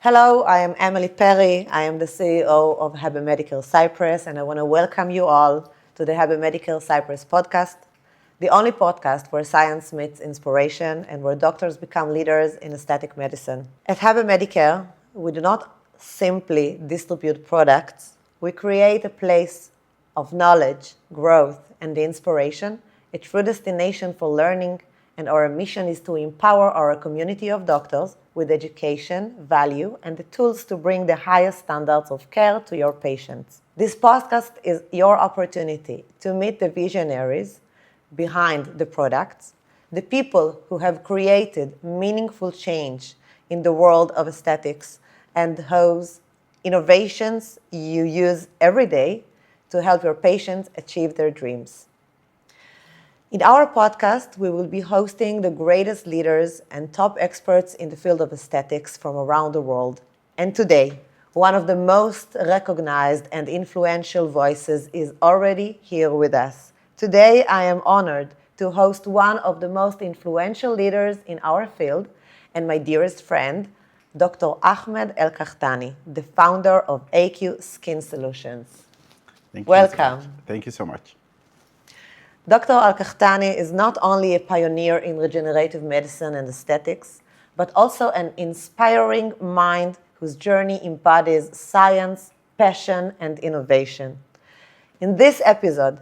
Hello, I am Emilie Perry. I am the CEO of Hebe Medicare Cyprus, and I want to welcome you all to the Hebe Medicare Cyprus podcast, the only podcast where science meets inspiration and where doctors become leaders in aesthetic medicine. At Hebe Medicare, we do not simply distribute products. We create a place of knowledge, growth, and inspiration, a true destination for learning, and our mission is to empower our community of doctors with education, value, and the tools to bring the highest standards of care to your patients. This podcast is your opportunity to meet the visionaries behind the products, the people who have created meaningful change in the world of aesthetics, and whose innovations you use every day to help your patients achieve their dreams. In our podcast, we will be hosting the greatest leaders and top experts in the field of aesthetics from around the world. And today, one of the most recognized and influential voices is already here with us. Today, I am honored to host one of the most influential leaders in our field and my dearest friend, Dr. Ahmed Al-Qahtani, the founder of AQ Skin Solutions. Welcome. Thank you so much. Dr. Al-Qahtani is not only a pioneer in regenerative medicine and aesthetics, but also an inspiring mind whose journey embodies science, passion, and innovation. In this episode,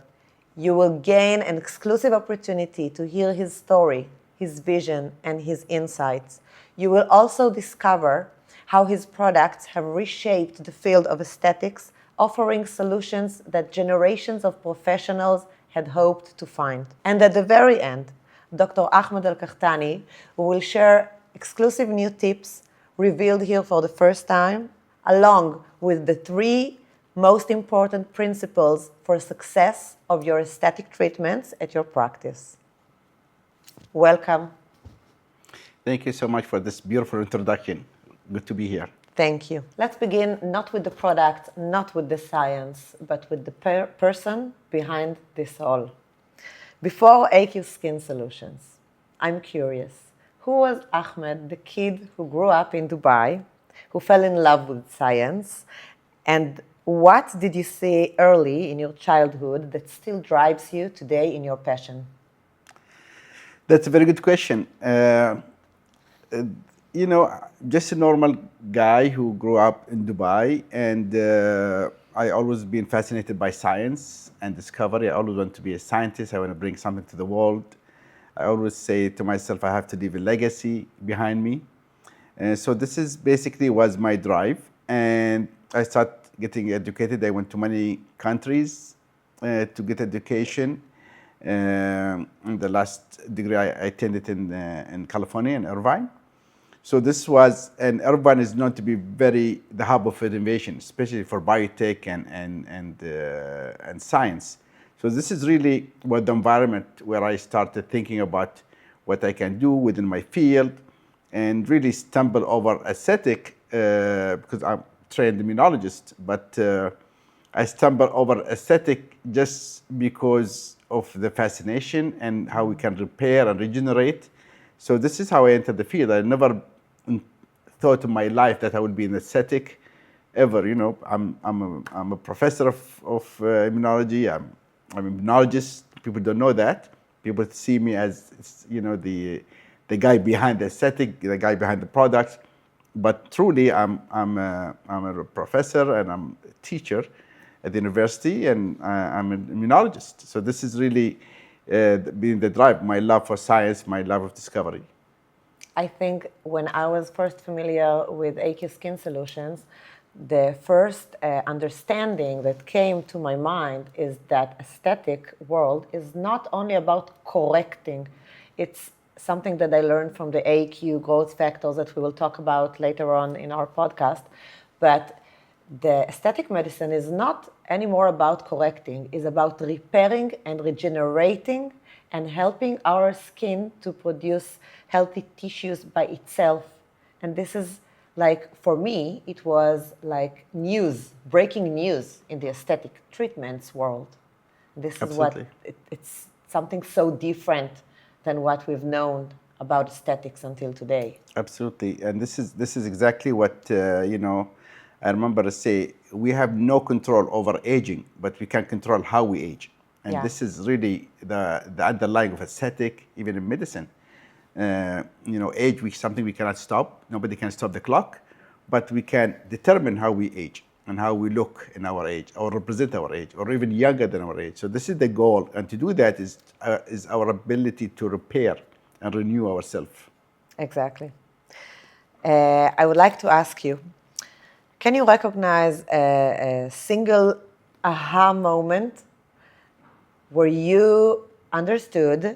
you will gain an exclusive opportunity to hear his story, his vision, and his insights. You will also discover how his products have reshaped the field of aesthetics, offering solutions that generations of professionals had hoped to find. And at the very end, Dr. Ahmed Al-Qahtani will share exclusive new tips revealed here for the first time, along with the 3 most important principles for success of your aesthetic treatments at your practice. Welcome. Thank you so much for this beautiful introduction. Good to be here. Thank you. Let's begin not with the product, not with the science, but with the person behind this all. Before AQ Skin Solutions, I'm curious, who was Ahmed, the kid who grew up in Dubai, who fell in love with science, and what did you see early in your childhood that still drives you today in your passion? That's a very good question. Just a normal guy who grew up in Dubai, and I always been fascinated by science and discovery. I always want to be a scientist. I want to bring something to the world. I always say to myself, I have to leave a legacy behind me. So this is basically was my drive, and I started getting educated. I went to many countries to get education. The last degree I attended in California, in Irvine. So this was, and Irvine is known to be the hub of innovation, especially for biotech and science. So this is really what the environment where I started thinking about what I can do within my field, and really stumble over aesthetic because I'm trained immunologist, but I stumbled over aesthetic just because of the fascination and how we can repair and regenerate. So this is how I entered the field. I never thought in my life that I would be an aesthetic ever. I'm a professor of immunology. I'm an immunologist. People don't know that. People see me as the guy behind the aesthetic, the guy behind the products. But truly, I'm a professor and I'm a teacher at the university, and I'm an immunologist. So this is really being the drive, my love for science, my love of discovery. I think when I was first familiar with AQ Skin Solutions, the first understanding that came to my mind is that aesthetic world is not only about correcting. It's something that I learned from the AQ growth factors that we will talk about later on in our podcast. But the aesthetic medicine is not anymore about correcting, it's about repairing and regenerating and helping our skin to produce healthy tissues by itself. And this is like, for me, it was like news, breaking news in the aesthetic treatments world. This is Absolutely. what, it's something so different than what we've known about aesthetics until today. Absolutely, and this is exactly what I remember to say. We have no control over aging, but we can control how we age, and Yeah, this is really the underlying of aesthetic, even in medicine. Age something we cannot stop. Nobody can stop the clock, but we can determine how we age and how we look in our age, or represent our age, or even younger than our age. So this is the goal, and to do that is our ability to repair and renew ourselves. exactly. I would like to ask you, can you recognize a single aha moment where you understood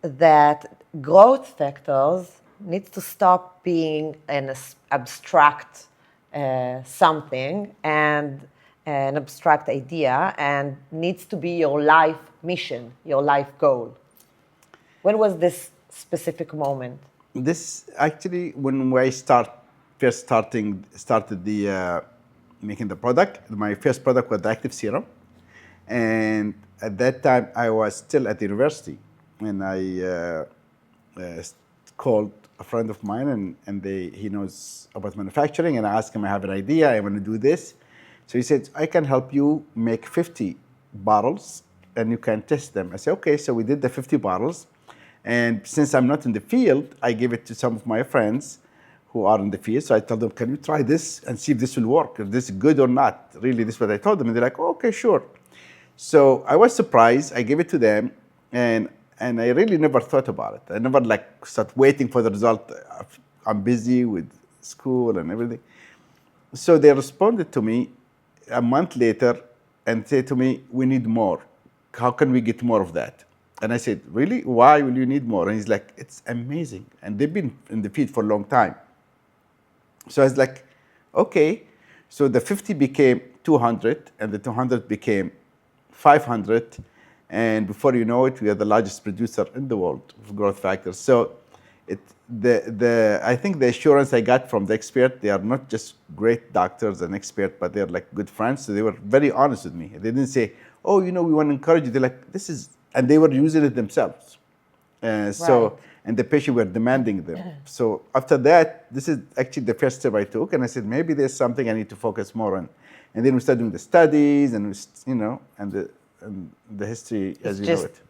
that growth factors needs to stop being an abstract something and an abstract idea and needs to be your life mission, your life goal? When was this specific moment? This actually, when I started the making the product. My first product was the active serum, and at that time I was still at the university, and I called a friend of mine, and he knows about manufacturing, and I asked him, I have an idea, I want to do this. So he said, I can help you make 50 bottles and you can test them. I said, okay. So we did the 50 bottles. And since I'm not in the field, I gave it to some of my friends who are in the field. So I told them, can you try this and see if this will work, if this is good or not? Really, this is what I told them. And they're like, oh, okay, sure. So I was surprised. I gave it to them, and I really never thought about it. I never start waiting for the result. I'm busy with school and everything. So they responded to me a month later and said to me, we need more. How can we get more of that? And I said, really? Why will you need more? And he's like, it's amazing. And they've been in the field for a long time. So I was like, okay. So the 50 became 200, and the 200 became 500. And before you know it, we are the largest producer in the world of growth factors. So I think the assurance I got from the expert, they are not just great doctors and experts, but they're like good friends. So they were very honest with me. They didn't say, oh, we want to encourage you. They're like, this is, and they were using it themselves. Right. And the patient were demanding them. So after that, this is actually the first step I took. And I said, maybe there's something I need to focus more on. And then we started doing the studies, and and the history as you know it.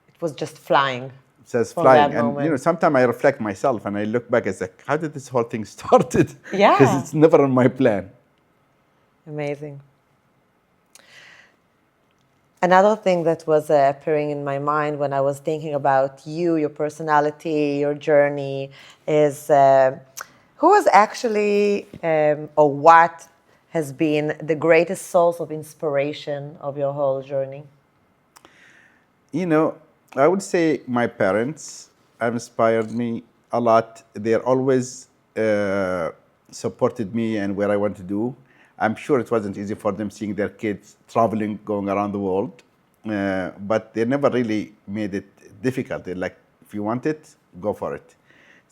It was just flying. It says From flying. that And moment. sometimes I reflect myself and I look back, it's like, how did this whole thing started? Yeah. Because it's never on my plan. Amazing. Another thing that was appearing in my mind when I was thinking about you, your personality, your journey, is who was actually, or what has been the greatest source of inspiration of your whole journey? I would say my parents have inspired me a lot. They're always supported me and where I want to do. I'm sure it wasn't easy for them seeing their kids traveling, going around the world, but they never really made it difficult. They're like, if you want it, go for it.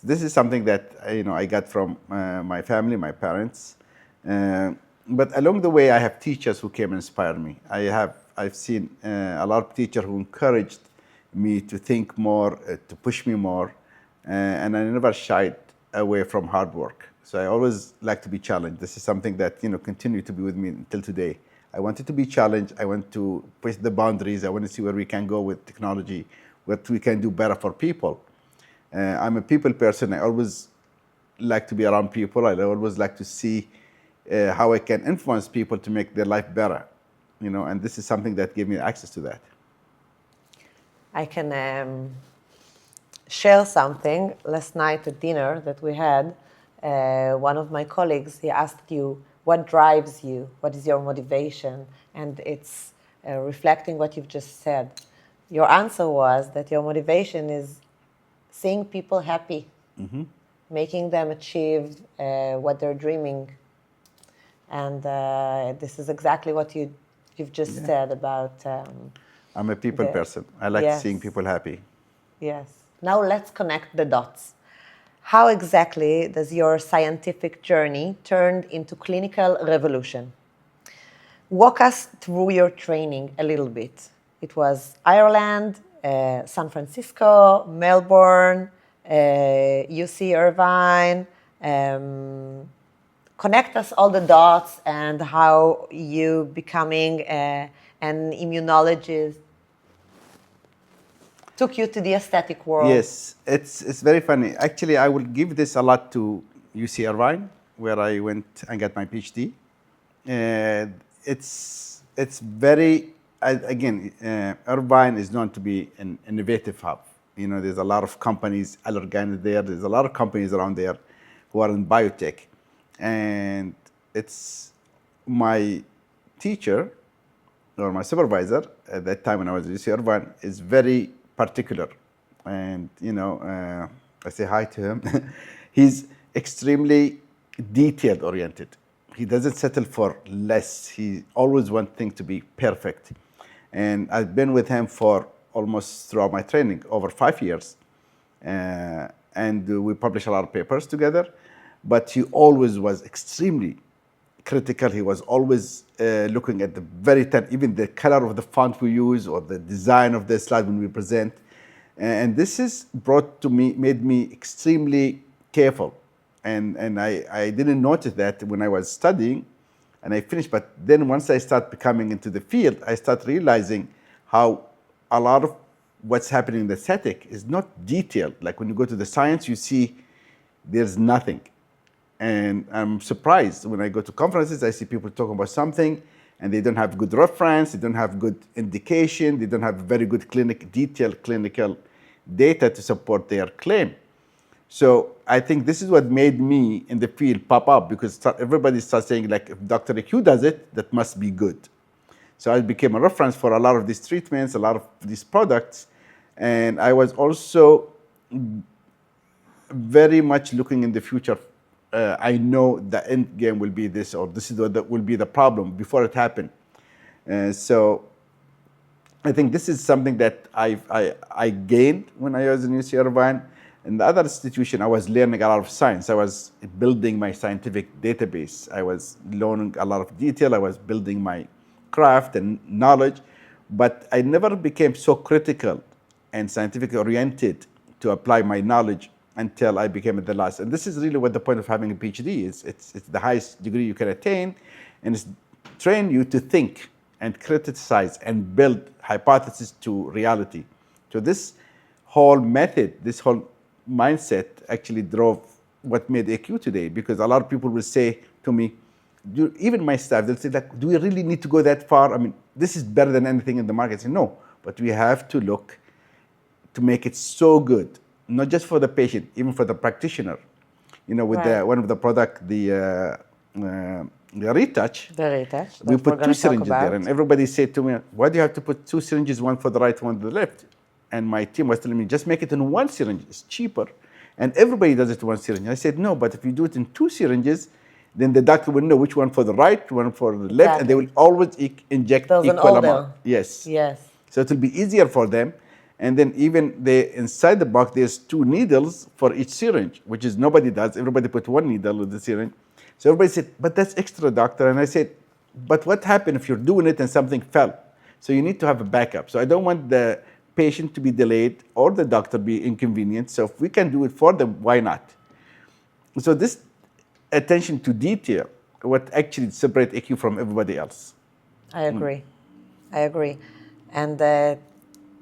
So this is something that I got from my family, my parents. But along the way, I have teachers who came and inspired me. I've seen a lot of teachers who encouraged me to think more, to push me more, and I never shied away from hard work. So I always like to be challenged. This is something that continued to be with me until today. I wanted to be challenged. I want to push the boundaries. I want to see where we can go with technology, what we can do better for people. I'm a people person. I always like to be around people. I always like to see how I can influence people to make their life better. And this is something that gave me access to that. I can share something. Last night at dinner that we had, one of my colleagues, he asked you, what drives you? What is your motivation? And it's reflecting what you've just said. Your answer was that your motivation is seeing people happy, making them achieve what they're dreaming. And this is exactly what you've just said about... I'm a people person. I like seeing people happy. Yes. Now let's connect the dots. How exactly does your scientific journey turn into clinical revolution? Walk us through your training a little bit. It was Ireland, San Francisco, Melbourne, UC Irvine. Connect us all the dots and how you becoming an immunologist took you to the aesthetic world. Yes, it's very funny. Actually, I will give this a lot to UC Irvine, where I went and got my PhD. And it's very Irvine is known to be an innovative hub. You know, there's a lot of companies, Allergan is there. There's a lot of companies around there who are in biotech, and it's my teacher or my supervisor at that time when I was at UC Irvine is very particular, and I say hi to him. He's extremely detailed oriented. He doesn't settle for less. He always wants things to be perfect. And I've been with him for almost throughout my training, over 5 years. And we published a lot of papers together. But he always was extremely critical. He was always looking at the very time, even the color of the font we use or the design of the slide when we present. And this is made me extremely careful. And I didn't notice that when I was studying and I finished. But then once I start becoming into the field, I start realizing how a lot of what's happening in the aesthetic is not detailed. Like when you go to the science, you see there's nothing. And I'm surprised when I go to conferences, I see people talking about something and they don't have good reference, they don't have good indication, they don't have very good detailed clinical data to support their claim. So I think this is what made me in the field pop up, because everybody starts saying, like, if Dr. EQ does it, that must be good. So I became a reference for a lot of these treatments, a lot of these products. And I was also very much looking in the future. I know the end game will be this, or this is what will be the problem before it happened. So I think this is something that I gained when I was in UC Irvine. In the other institution, I was learning a lot of science. I was building my scientific database. I was learning a lot of detail. I was building my craft and knowledge. But I never became so critical and scientifically oriented to apply my knowledge until I became at the last. And this is really what the point of having a PhD is. It's the highest degree you can attain, and it's train you to think and criticize and build hypotheses to reality. So this whole method, this whole mindset actually drove what made AQ today, because a lot of people will say to me, even my staff, they'll say, like, do we really need to go that far? I mean, this is better than anything in the market. I say, no, but we have to look to make it so good, not just for the patient, even for the practitioner. You know, with one of the product, the Retouch, we put 2 syringes there, and everybody said to me, why do you have to put 2 syringes, one for the right, one for the left? And my team was telling me, just make it in 1 syringe, it's cheaper. And everybody does it in 1 syringe. I said, no, but if you do it in 2 syringes, then the doctor will know which one for the right, one for the left, and they will always inject equal amount. Yes. So it will be easier for them. And then even inside the box, there's 2 needles for each syringe, which is nobody does. Everybody put 1 needle with the syringe. So everybody said, but that's extra, doctor. And I said, but what happened if you're doing it and something fell? So you need to have a backup. So I don't want the patient to be delayed or the doctor be inconvenienced. So if we can do it for them, why not? So this attention to detail, what actually separates AQ from everybody else. I agree. And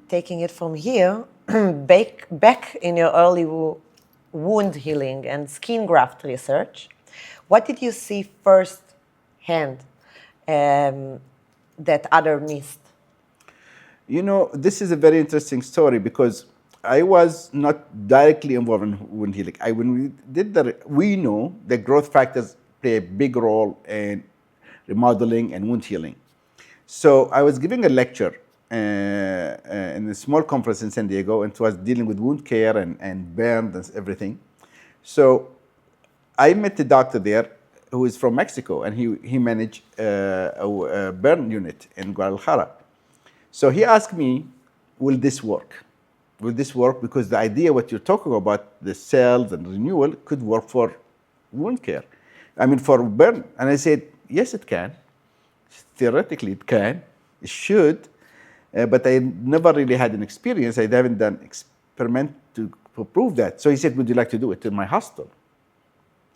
taking it from here, back in your early wound healing and skin graft research, what did you see firsthand that others missed? You know, this is a very interesting story, because I was not directly involved in wound healing. We know that growth factors play a big role in remodeling and wound healing. So I was giving a lecture in a small conference in San Diego, and it was dealing with wound care and burns and everything. So I met a doctor there who is from Mexico, and he managed a burn unit in Guadalajara. So he asked me, will this work? Will this work? Because the idea what you're talking about, the cells and renewal, could work for wound care. I mean, for burn. And I said, yes, it can. Theoretically, it can. It should. But I never really had an experience. I haven't done experiment to prove that. So he said, would you like to do it in my hospital?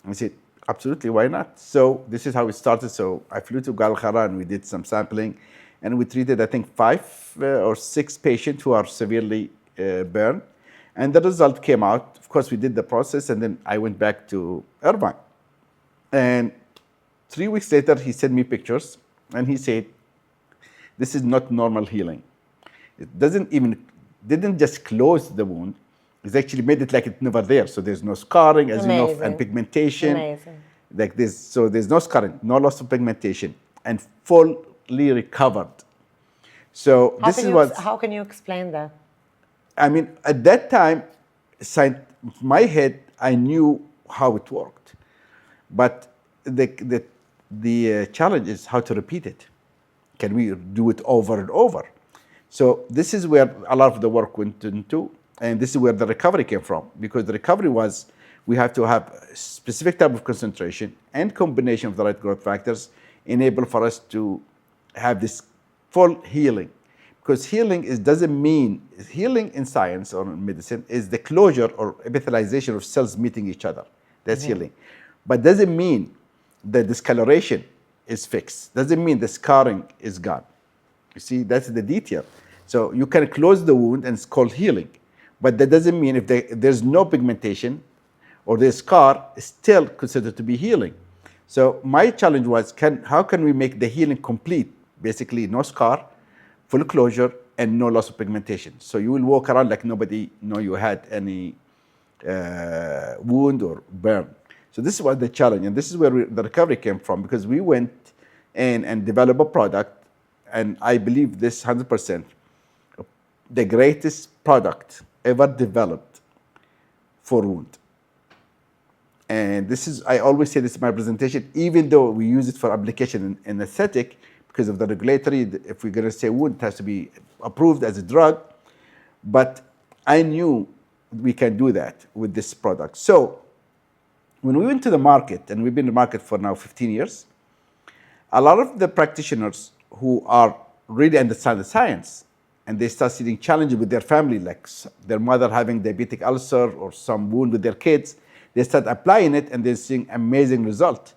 I said, absolutely, why not? So this is how it started. So I flew to Guadalajara and we did some sampling, and we treated, I think, 5 or 6 patients who are severely burned. And the result came out. Of course, we did the process, and then I went back to Irvine. And 3 weeks later, he sent me pictures, and he said, this is not normal healing. It didn't just close the wound, it's actually made it like it's never there. So there's no scarring, as you know, and pigmentation. Amazing. Like this. So there's no scarring, no loss of pigmentation, and fully recovered. So how can you explain that? I mean, at that time, in my head, I knew how it worked. But the challenge is how to repeat it. Can we do it over and over? So this is where a lot of the work went into, and this is where the recovery came from. Because the recovery was, we have to have a specific type of concentration and combination of the right growth factors enable for us to have this full healing. Because healing doesn't mean, healing in science or in medicine is the closure or epithelialization of cells meeting each other. That's healing. But doesn't mean the discoloration is fixed. Doesn't mean the scarring is gone. You see, that's the detail. So you can close the wound and it's called healing. But that doesn't mean if there's no pigmentation or there's scar, it's still considered to be healing. So my challenge was, how can we make the healing complete? Basically, no scar, full closure, and no loss of pigmentation. So you will walk around like nobody know you had any wound or burn. So this was the challenge, and this is where the recovery came from, because we went in and developed a product, and I believe this 100%, the greatest product ever developed for wound. And this is, I always say this in my presentation, even though we use it for application in aesthetic, because of the regulatory, if we're going to say wound, it has to be approved as a drug. But I knew we can do that with this product. So when we went to the market, and we've been in the market for now 15 years, a lot of the practitioners who are really understand the science, and they start seeing challenges with their family, like their mother having diabetic ulcer or some wound with their kids, they start applying it and they're seeing amazing result.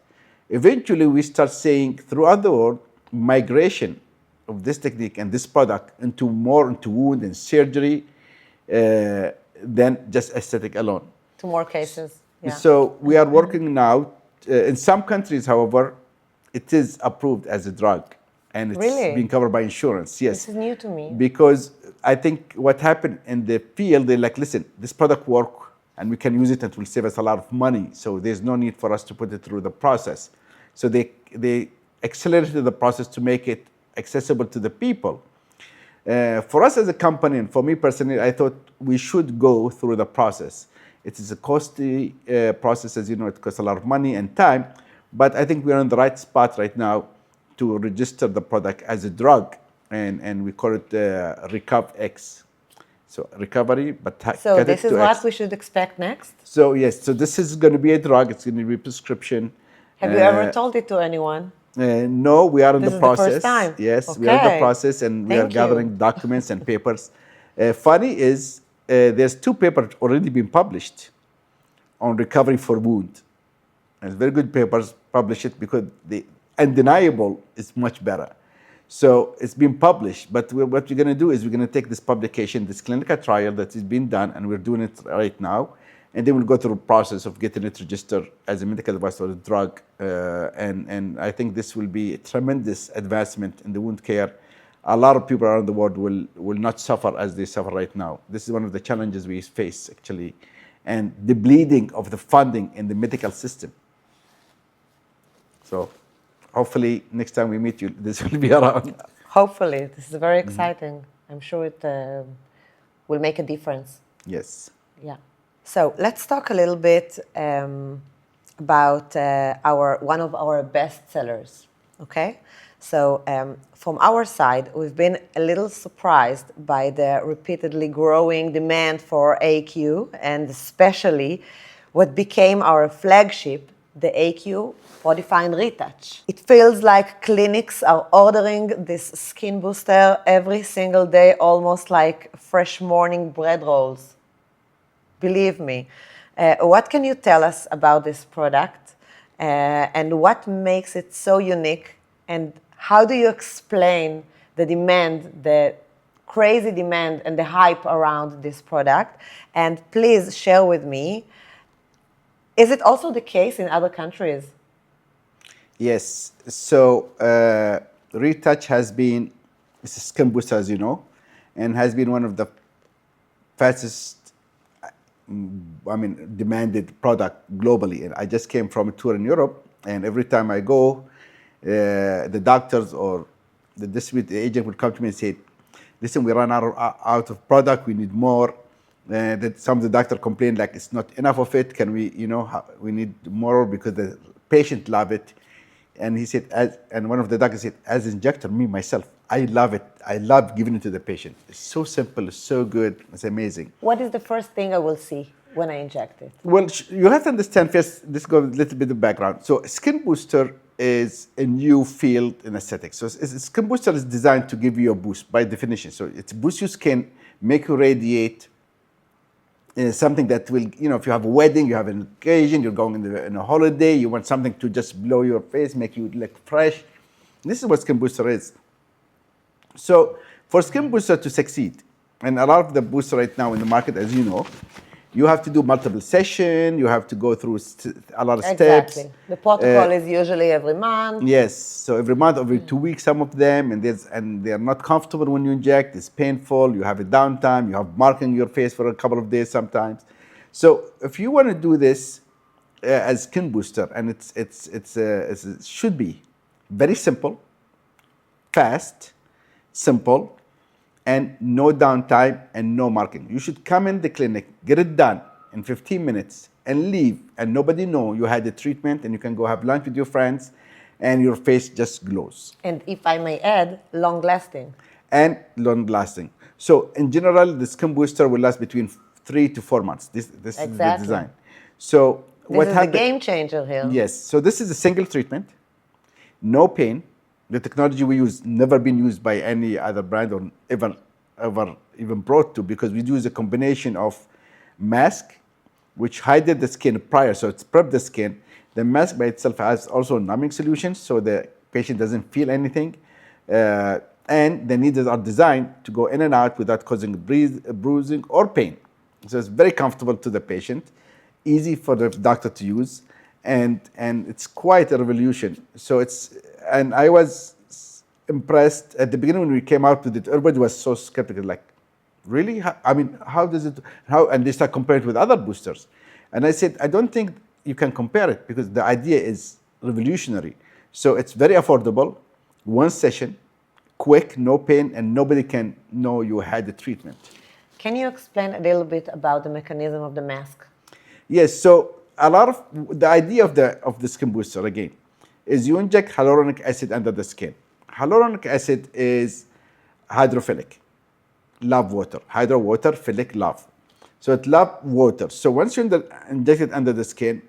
Eventually, we start seeing throughout the world migration of this technique and this product into wound and surgery than just aesthetic alone. To more cases. Yeah. So we are working now. In some countries, however, it is approved as a drug, and it's being covered by insurance. Yes. This is new to me. Because I think what happened in the field, they're like, listen, this product works, and we can use it, and it will save us a lot of money. So there's no need for us to put it through the process. So they accelerated the process to make it accessible to the people. For us as a company, and for me personally, I thought we should go through the process. It is a costly process, as you know, it costs a lot of money and time, but I think we're on the right spot right now to register the product as a drug, and we call it RecovX. So recovery, but so this is what we should expect next? So yes, so this is going to be a drug, it's going to be a prescription. Have you ever told it to anyone? No, we are in the process. This is the first time? Yes, we are in the process, and we are gathering documents and papers. Funny is, there's 2 papers already been published on recovery for wound. And very good papers, publish it because the undeniable is much better. So it's been published, but what we're going to do is we're going to take this publication, this clinical trial that is being done, and we're doing it right now, and then we'll go through the process of getting it registered as a medical device or a drug. And I think this will be a tremendous advancement in the wound care. A lot of people around the world will not suffer as they suffer right now. This is one of the challenges we face, actually, and the bleeding of the funding in the medical system. So hopefully next time we meet you, this will be around. Hopefully. This is very exciting. I'm sure it will make a difference. Yes. Yeah. So let's talk a little bit about one of our best sellers, okay? So from our side, we've been a little surprised by the repeatedly growing demand for AQ, and especially what became our flagship, the AQ Prodefine Retouch. It feels like clinics are ordering this skin booster every single day, almost like fresh morning bread rolls. believe me. What can you tell us about this product and what makes it so unique, and how do you explain the demand, the crazy demand and the hype around this product? And please share with me, is it also the case in other countries? Yes. So Retouch has been, it's a skin booster, as you know, and has been one of the fastest, demanded product globally. And I just came from a tour in Europe, and every time I go, the doctors or the distributor agent would come to me and say, listen, we run out of product, we need more. That some of the doctor complained like it's not enough of it. Can we, we need more because the patient love it. And he said, and one of the doctors said, as an injector, me myself, I love it. I love giving it to the patient. It's so simple, it's so good, it's amazing. What is the first thing I will see when I inject it? Well, you have to understand first, let's go a little bit of background. So skin booster is a new field in aesthetics. So skin booster is designed to give you a boost by definition. So it's boost your skin, make you radiate, something that will, if you have a wedding, you have an occasion, you're going on a holiday, you want something to just blow your face, make you look fresh. This is what skin booster is. So for skin booster to succeed, and a lot of the booster right now in the market, as you know, you have to do multiple sessions, you have to go through a lot of steps. Exactly. The protocol is usually every month. Yes, so every month, every 2 weeks, some of them, and they're not comfortable when you inject. It's painful. You have a downtime. You have marking your face for a couple of days sometimes. So if you want to do this as skin booster, and it should be very simple, fast, simple, and no downtime and no marking. You should come in the clinic, get it done in 15 minutes, and leave, and nobody know you had the treatment, and you can go have lunch with your friends, and your face just glows. And if I may add, long-lasting. And long-lasting. So in general, the skin booster will last between 3 to 4 months. This is the design. So this is a game changer here. Yes. So this is a single treatment, no pain. The technology we use never been used by any other brand or ever even brought to, because we use a combination of mask, which hided the skin prior, so it's prepped the skin. The mask by itself has also numbing solutions, so the patient doesn't feel anything. And the needles are designed to go in and out without causing bruising or pain. So it's very comfortable to the patient, easy for the doctor to use, and it's quite a revolution. And I was impressed at the beginning when we came out with it. Everybody was so skeptical, like, really? How does it? And they start comparing it with other boosters. And I said, I don't think you can compare it because the idea is revolutionary. So it's very affordable, one session, quick, no pain, and nobody can know you had the treatment. Can you explain a little bit about the mechanism of the mask? Yes. So a lot of the idea of the skin booster again is you inject hyaluronic acid under the skin. Hyaluronic acid is hydrophilic, love water. Hydro water, philic, love. So it loves water. So once you inject it under the skin,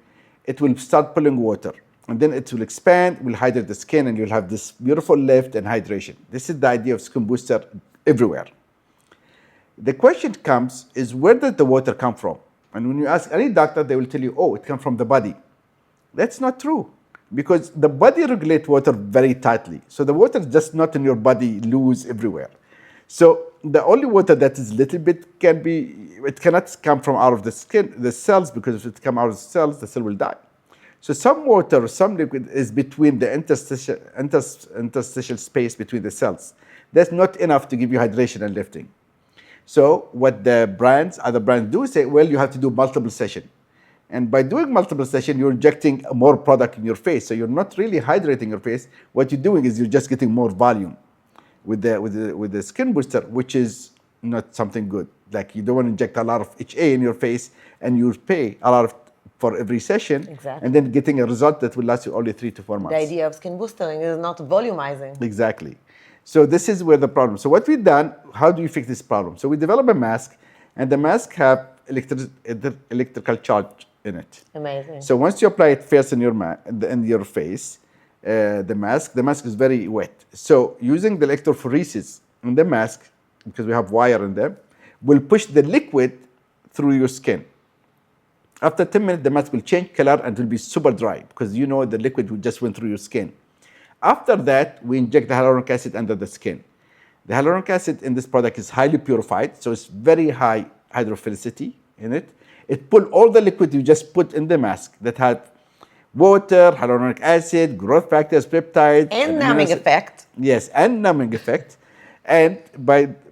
it will start pulling water. And then it will expand, will hydrate the skin, and you'll have this beautiful lift and hydration. This is the idea of skin booster everywhere. The question comes is, where did the water come from? And when you ask any doctor, they will tell you, oh, it comes from the body. That's not true, because the body regulates water very tightly. So the water is just not in your body loose everywhere. So the only water that is little bit it cannot come from out of the skin, the cells, because if it comes out of the cells, the cell will die. So some water, some liquid is between the interstitial space between the cells. That's not enough to give you hydration and lifting. So what other brands do say, well, you have to do multiple sessions. And by doing multiple sessions, you're injecting more product in your face. So you're not really hydrating your face. What you're doing is you're just getting more volume with the skin booster, which is not something good. Like, you don't want to inject a lot of HA in your face and you pay a lot for every session. Exactly. And then getting a result that will last you only 3 to 4 months. The idea of skin boostering is not volumizing. Exactly. So this is where the problem. So what we've done, how do you fix this problem? So we develop a mask, and the mask have electrical charge in it. Amazing. So once you apply it first in your face, the mask is very wet. So using the electrophoresis in the mask, because we have wire in them, will push the liquid through your skin. After 10 minutes, the mask will change color and it will be super dry because you know the liquid just went through your skin. After that, we inject the hyaluronic acid under the skin. The hyaluronic acid in this product is highly purified, so it's very high hydrophilicity in it. It pulls all the liquid you just put in the mask that had water, hyaluronic acid, growth factors, peptides. And numbing effect. Yes, and numbing effect. And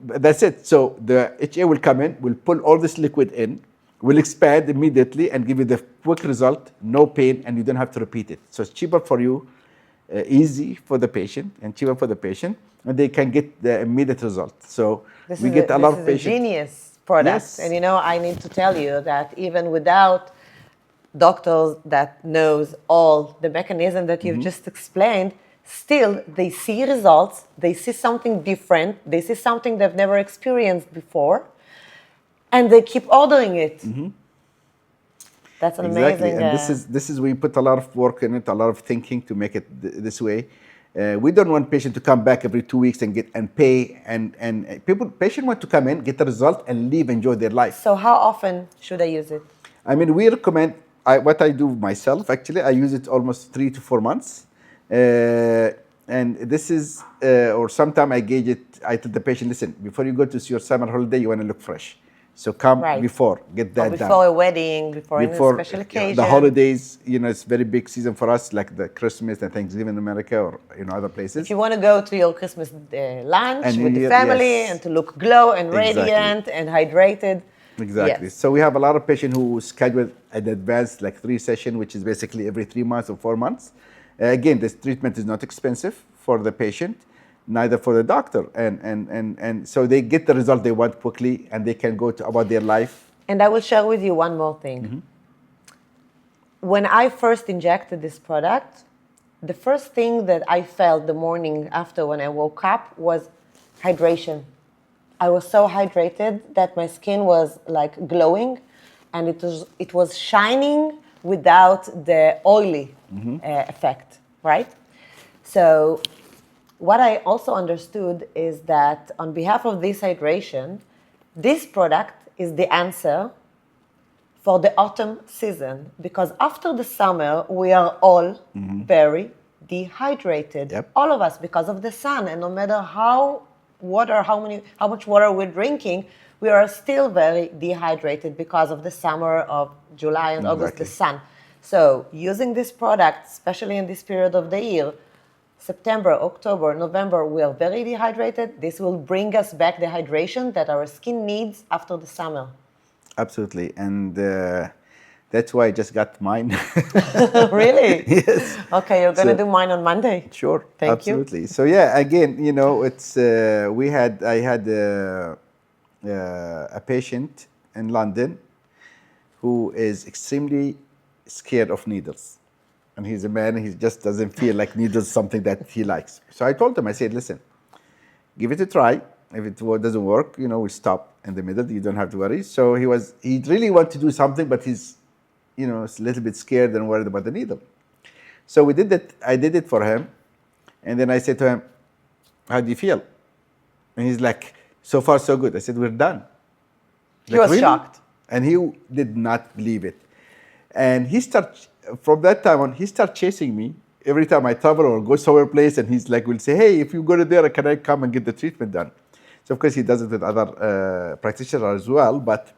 that's it. So the HA will come in, will pull all this liquid in, will expand immediately and give you the quick result, no pain, and you don't have to repeat it. So it's cheaper for you, easy for the patient, and cheaper for the patient, and they can get the immediate result. So we get a lot of patients. This is a genius product. Yes. And I need to tell you that even without doctors that knows all the mechanism that you've just explained, still they see results, they see something different, they see something they've never experienced before, and they keep ordering it. That's an Exactly. amazing. And this is we put a lot of work in it, a lot of thinking to make it this way. We don't want patient to come back every 2 weeks and pay, and patient want to come in, get the result, and leave, enjoy their life. So how often should I use it? I mean, we recommend. What I do myself, actually, I use it almost 3 to 4 months. And this is, or sometime I gauge it, I tell the patient, listen, before you go to your summer holiday, you want to look fresh. So come before, get that done. Before a wedding, before any special occasion. The holidays, it's very big season for us, like the Christmas and Thanksgiving in America or other places. If you want to go to your Christmas lunch with the family and to look glow and radiant and hydrated. Exactly. Yes. So we have a lot of patients who schedule in advance, like 3 sessions, which is basically every 3 months or 4 months. Again, this treatment is not expensive for the patient, neither for the doctor. And so they get the result they want quickly and they can go about their life. And I will share with you one more thing. When I first injected this product, the first thing that I felt the morning after when I woke up was hydration. I was so hydrated that my skin was like glowing, and it was shining without the oily effect, right? So what I also understood is that on behalf of this hydration, this product is the answer for the autumn season, because after the summer, we are all very dehydrated, all of us, because of the sun, and no matter how much water we're drinking, we are still very dehydrated because of the summer of July and August, the sun. So using this product, especially in this period of the year, September, October, November, we are very dehydrated. This will bring us back the hydration that our skin needs after the summer. Absolutely. And that's why I just got mine. Really? Yes. Okay, you're going to do mine on Monday. Sure. Thank you. Absolutely. So yeah, again, it's I had a patient in London who is extremely scared of needles. And he's a man, he just doesn't feel like needles is something that he likes. So I told him, I said, listen, give it a try. If it doesn't work, we stop in the middle. You don't have to worry. So he really wanted to do something, but he's, a little bit scared and worried about the needle. So we did that. I did it for him. And then I said to him, how do you feel? And he's like, so far so good. I said, we're done. He was shocked. And he did not believe it. And from that time on, he started chasing me every time I travel or go somewhere place, and he's like, will say, hey, if you go to there, can I come and get the treatment done? So of course he does it with other practitioners as well, but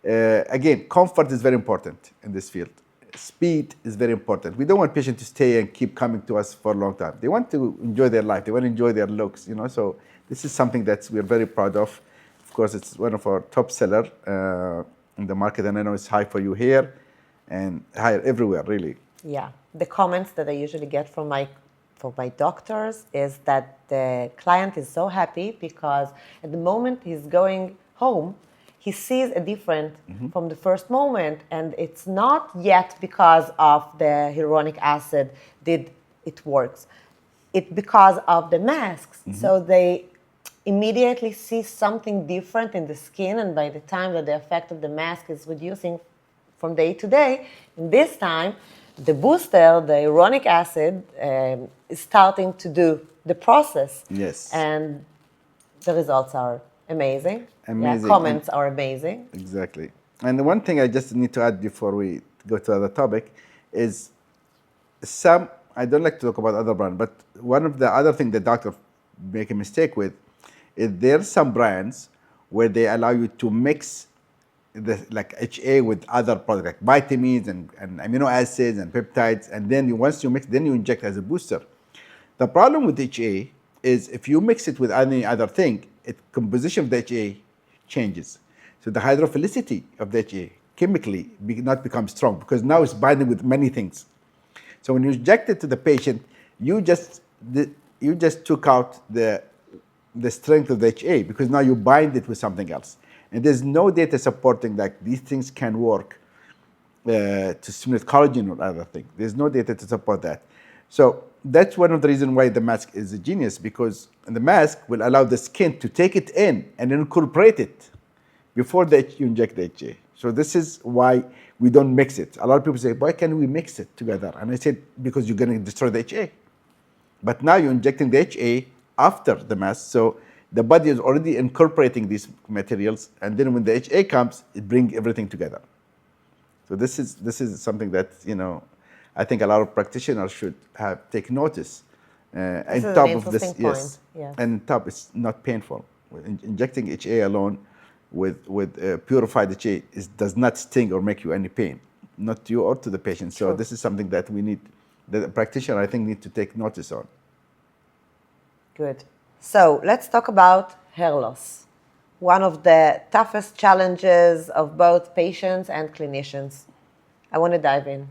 again, comfort is very important in this field. Speed is very important. We don't want patients to stay and keep coming to us for a long time. They want to enjoy their life. They want to enjoy their looks, So this is something that we're very proud of. Of course, it's one of our top seller in the market, and I know it's high for you here and higher everywhere, really. Yeah. The comments that I usually get from my doctors is that the client is so happy because at the moment he's going home, he sees a difference from the first moment, and it's not yet because of the hyaluronic acid that it works. It's because of the masks. So they immediately see something different in the skin, and by the time that the effect of the mask is reducing from day to day, in this time, the booster, the hyaluronic acid, is starting to do the process. Yes. And the results are amazing. Amazing. Yeah, comments are amazing. Exactly. And one thing I just need to add before we go to the topic is I don't like to talk about other brands, but one of the other things the doctor make a mistake with is there's some brands where they allow you to mix like HA with other products like vitamins and amino acids and peptides, and then once you mix, then you inject as a booster. The problem with HA is if you mix it with any other thing, composition of the HA changes. So the hydrophilicity of the HA chemically not become strong because now it's binding with many things. So when you inject it to the patient, you just took out the strength of the HA because now you bind it with something else. And there's no data supporting that these things can work to stimulate collagen or other things. There's no data to support that. So that's one of the reasons why the mask is a genius, because the mask will allow the skin to take it in and incorporate it before you inject the HA. So this is why we don't mix it. A lot of people say, why can't we mix it together? And I said, because you're going to destroy the HA. But now you're injecting the HA after the mask, so the body is already incorporating these materials, and then when the HA comes, it brings everything together. So this is something that I think a lot of practitioners should take notice. This is an interesting point. Yes, and top, it's not painful. Injecting HA alone with purified HA does not sting or make you any pain, not to you or to the patient. So this is something that the practitioner, I think, need to take notice on. Good. So let's talk about hair loss, one of the toughest challenges of both patients and clinicians. I want to dive in.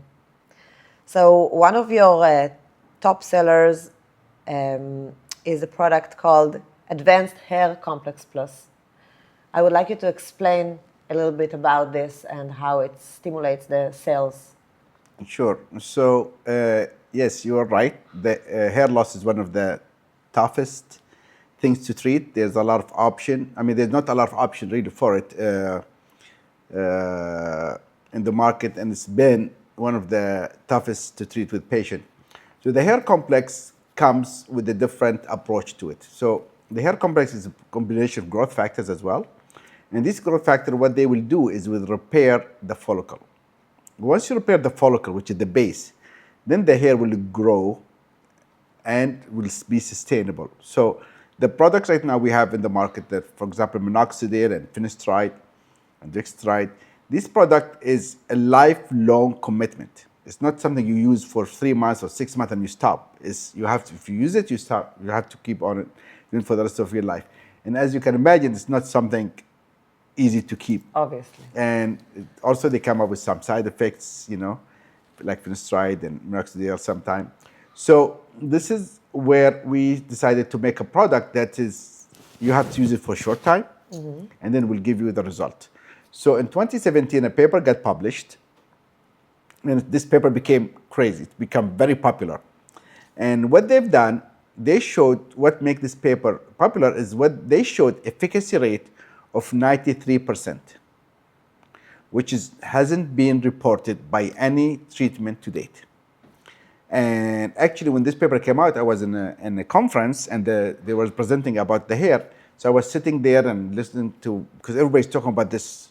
So one of your top sellers is a product called Advanced Hair Complex Plus. I would like you to explain a little bit about this and how it stimulates the cells. Sure. So yes, you are right. The hair loss is one of the toughest things to treat. There's a lot of option. I mean, there's not a lot of option really for it in the market, and it's been one of the toughest to treat with patient. So the hair complex comes with a different approach to it. So the hair complex is a combination of growth factors as well. And this growth factor, what they will do is will repair the follicle. Once you repair the follicle, which is the base, then the hair will grow and will be sustainable. So the products right now we have in the market that, for example, minoxidil and finasteride and dextride, this product is a lifelong commitment. It's not something you use for 3 months or 6 months and you stop. If you use it, you stop. You have to keep on it for the rest of your life. And as you can imagine, it's not something easy to keep. Obviously. And also they come up with some side effects, like finasteride and minoxidil sometimes. So this is where we decided to make a product that is, you have to use it for a short time, and then we'll give you the result. So in 2017, a paper got published, and this paper became crazy. It became very popular. And what they've done, they showed what makes this paper popular is what they showed efficacy rate of 93%, which hasn't been reported by any treatment to date. And actually, when this paper came out, I was in a conference, and they were presenting about the hair. So I was sitting there and listening to, because everybody's talking about this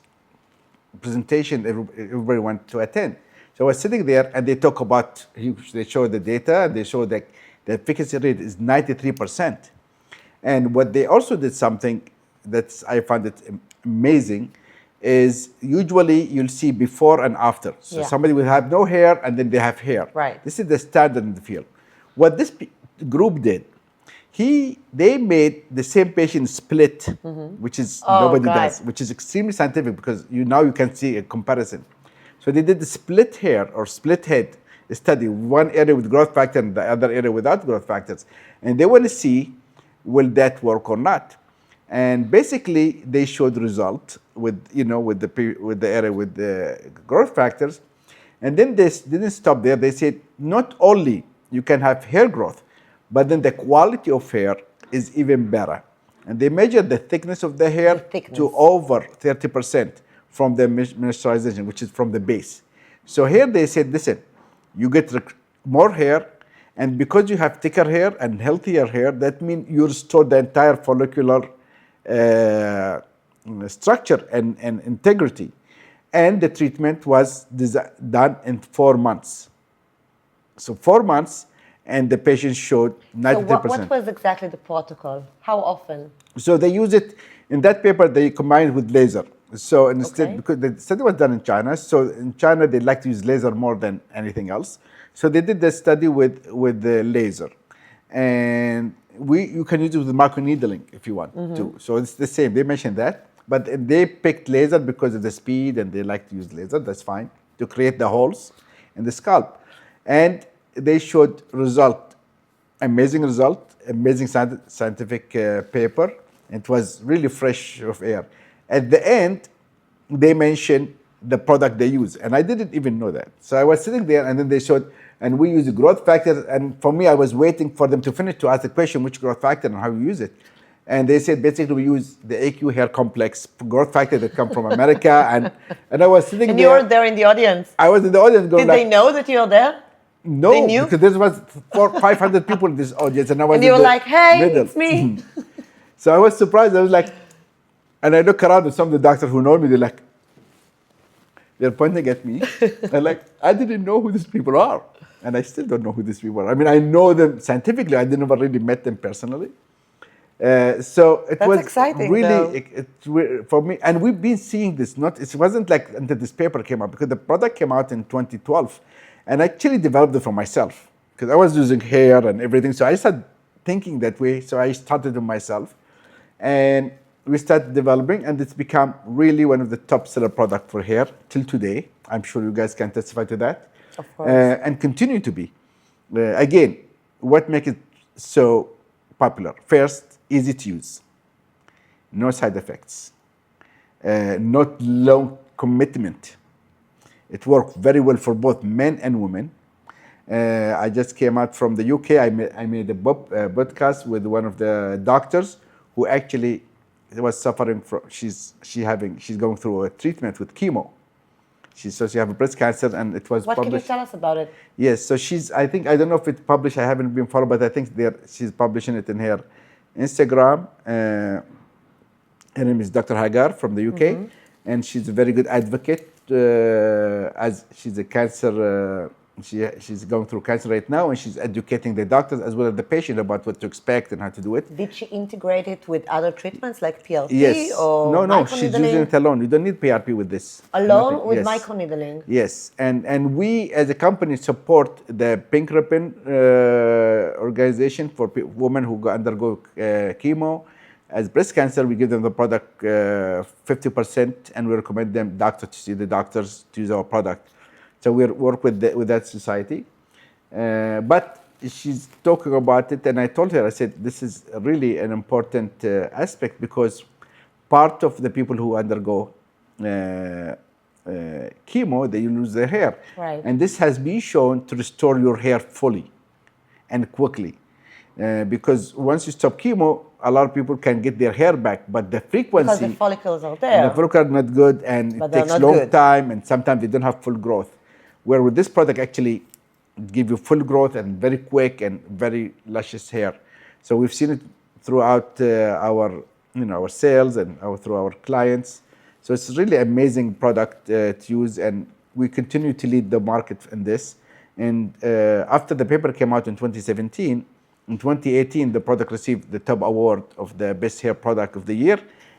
presentation, everybody wanted to attend. So I was sitting there, and they talk about, they show the data, and they show that the efficacy rate is 93%. And what they also did something that I found it amazing is usually you'll see before and after. So somebody will have no hair and then they have hair. Right. This is the standard in the field. What this group did, they made the same patient split, which is nobody does, which is extremely scientific because now you can see a comparison. So they did the split hair or split head study, one area with growth factor and the other area without growth factors. And they want to see, will that work or not? And basically, they showed result with the area with the growth factors, and then they didn't stop there. They said not only you can have hair growth, but then the quality of hair is even better. And they measured the thickness of the hair to over 30% from the miniaturization, which is from the base. So here they said, listen, you get more hair, and because you have thicker hair and healthier hair, that means you restore the entire follicular structure and integrity. and the treatment was done in 4 months. So 4 months, and the patient showed 93%. So what was exactly the protocol? How often? So they use it, in that paper, they combined it with laser. So instead, Okay. because the study was done in China, so in China, they like to use laser more than anything else. So they did the study with the laser. And you can use it with microneedling if you want to. So it's the same, they mentioned that. But they picked laser because of the speed, and they like to use laser, that's fine, to create the holes in the scalp. And they showed amazing result, amazing scientific paper. It was really fresh of air. At the end, they mentioned the product they use, and I didn't even know that. So I was sitting there, and then they showed, and we use the growth factor. And for me, I was waiting for them to finish to ask the question, which growth factor and how you use it. And they said, basically, we use the AQ hair complex growth factor that come from America. And I was sitting And there. you were there in the audience. I was in the audience going Did they know that you were there? no, They knew? because there was 500 people in this audience, and I was And you in were the like, hey, middle. it's me. So I was surprised. I was like, and I look around, and some of the doctors who know me, they're pointing at me. And like, I didn't know who these people are. And I still don't know who these people are. I mean, I know them scientifically. I never really met them personally. So it That's was exciting, really, though. for me, and we've been seeing this, it wasn't like until this paper came out, because the product came out in 2012. And I actually developed it for myself, because I was using hair and everything. So I started thinking that way. So I started it myself. And we started developing, and it's become really one of the top seller product for hair till today. I'm sure you guys can testify to that. Of course. And continue to be. Again, what makes it so popular? First, easy to use. No side effects. Not long commitment. It worked very well for both men and women. I just came out from the UK. I made a podcast with one of the doctors who actually was suffering from, she's going through a treatment with chemo. She have breast cancer, and it was What published. can you tell us about it? Yes, so I don't know if it's published. I haven't been followed, but I think she's publishing it in her Instagram. Her name is Dr. Hagar from the UK, and she's a very good advocate. As she's a cancer, she's going through cancer right now, and she's educating the doctors as well as the patient about what to expect and how to do it. Did she integrate it with other treatments like PLP Yes. or No, she's using microneedling? it alone. You don't need PRP with this. Alone Nothing. with Yes. microneedling? Yes, and we as a company support the Pink Ribbon organization for women who undergo chemo. As breast cancer, we give them the product 50%, and we recommend them to see the doctors to use our product. So we work with that society. But she's talking about it, and I told her, I said, this is really an important aspect, because part of the people who undergo chemo, they lose their hair. Right. And this has been shown to restore your hair fully and quickly. Because once you stop chemo, a lot of people can get their hair back, but the frequency... Because the follicles are there. The follicles are not good, and But it they're takes not long good. time, and sometimes they don't have full growth. Where with this product, actually give you full growth and very quick and very luscious hair. So we've seen it throughout our sales and through our clients. So it's really amazing product to use, and we continue to lead the market in this. And after the paper came out in 2017, in 2018, the product received the top award of the best hair product of the year.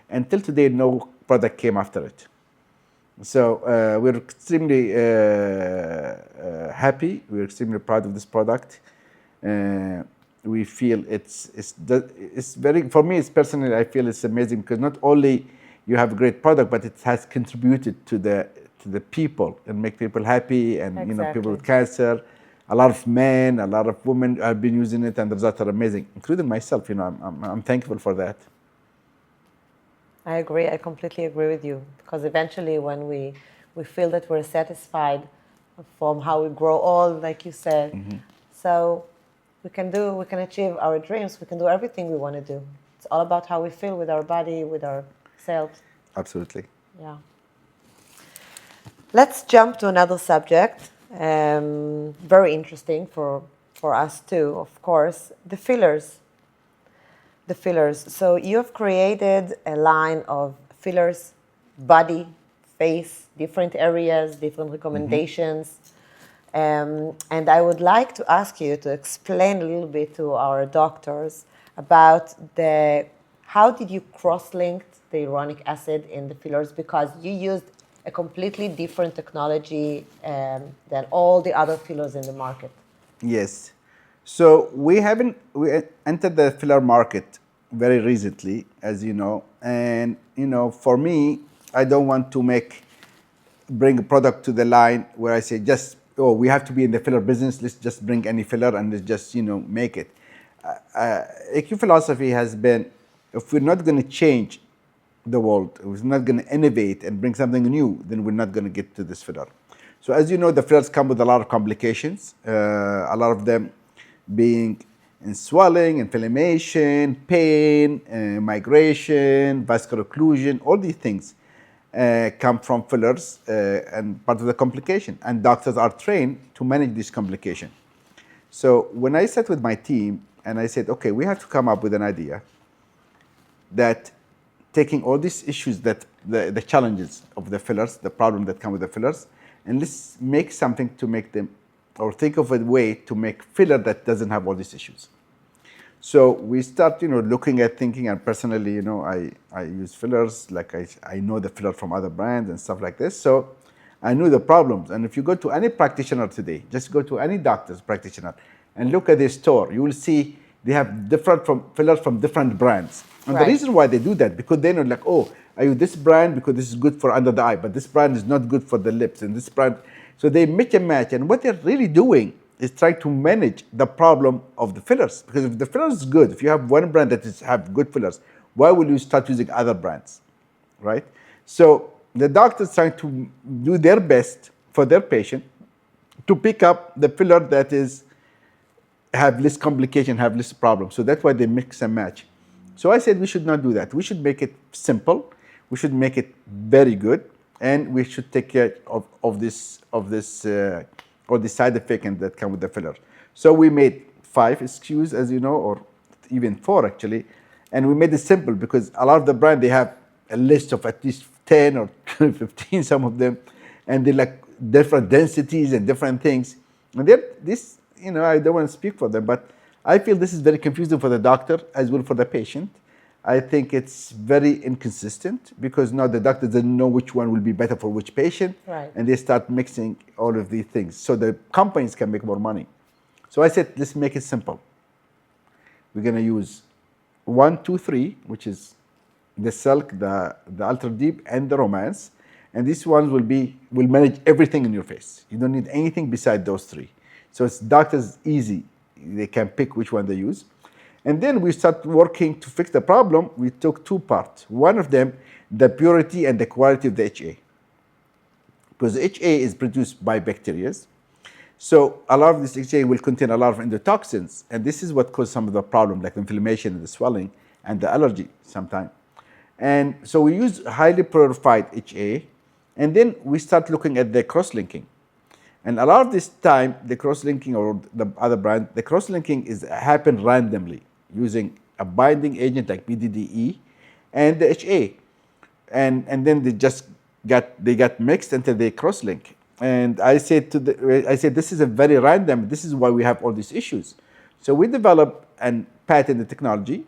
Until today, no product came after it. So we're extremely happy. We're extremely proud of this product. We feel it's very, for me, it's personally, I feel it's amazing, because not only you have a great product, but it has contributed to the people and make people happy, and Exactly. people with cancer. A lot of men, a lot of women have been using it, and the results are amazing, including myself. I'm thankful for that. I agree. I completely agree with you, because eventually when we feel that we're satisfied from how we grow old, like you said, so we can achieve our dreams. We can do everything we want to do. It's all about how we feel with our body, with ourselves. Absolutely. Yeah. Let's jump to another subject. Very interesting for us too, of course, the fillers. The fillers. So you have created a line of fillers, body face, different areas, different recommendations. And I would like to ask you to explain a little bit to our doctors about how did you cross-link the hyaluronic acid in the fillers, because you used a completely different technology than all the other fillers in the market. Yes. So we entered the filler market very recently, as you know. And for me, I don't want to bring a product to the line where I say we have to be in the filler business. Let's just bring any filler and let's just make it. AQ philosophy has been, if we're not going to change the world, if we're not going to innovate and bring something new, then we're not going to get to this filler. So as you know, the fillers come with a lot of complications, a lot of them being in swelling, inflammation, pain, migration, vascular occlusion. All these things come from fillers and part of the complication. And doctors are trained to manage this complication. So when I sat with my team and I said, okay, we have to come up with an idea that taking all these issues, that the challenges of the fillers, the problem that come with the fillers, and let's make something to make them, or think of a way to make filler that doesn't have all these issues. So we start, looking at thinking, and personally, I use fillers, like I know the filler from other brands and stuff like this. So I knew the problems. And if you go to any practitioner today, just go to any doctor's practitioner and look at their store, you will see they have different fillers from different brands. And the reason why they do that, because they know, like, oh, I use this brand because this is good for under the eye, but this brand is not good for the lips, and this brand. So they mix and match. And what they're really doing is trying to manage the problem of the fillers. Because if the fillers is good, if you have one brand that have good fillers, why will you start using other brands, right? So the doctor's trying to do their best for their patient to pick up the filler that have less complication, have less problems. So that's why they mix and match. So I said we should not do that. We should make it simple. We should make it very good, and we should take care of all the side effects that come with the filler. So we made 5 SKUs, as you know, or even 4 actually, and we made it simple because a lot of the brand, they have a list of at least 10 or 15, some of them, and they like different densities and different things. And this, I don't want to speak for them, but I feel this is very confusing for the doctor as well for the patient. I think it's very inconsistent because now the doctor doesn't know which one will be better for which patient, and they start mixing all of these things. So the companies can make more money. So I said, let's make it simple. We're going to use 1, 2, 3, which is the silk, the ultra deep, and the romance. And these ones will manage everything in your face. You don't need anything beside those 3. So it's doctors easy. They can pick which one they use. And then we start working to fix the problem. We took 2 parts. One of them, the purity and the quality of the HA. Because the HA is produced by bacteria. So a lot of this HA will contain a lot of endotoxins. And this is what causes some of the problem, like inflammation and the swelling and the allergy sometimes. And so we use highly purified HA. And then we start looking at the cross-linking. And a lot of this time, the cross-linking or the other brand, the cross-linking happen randomly using a binding agent like PDDE and the HA. And then they got mixed until they cross-link. And I said this is a very random, this is why we have all these issues. So we developed and patented the technology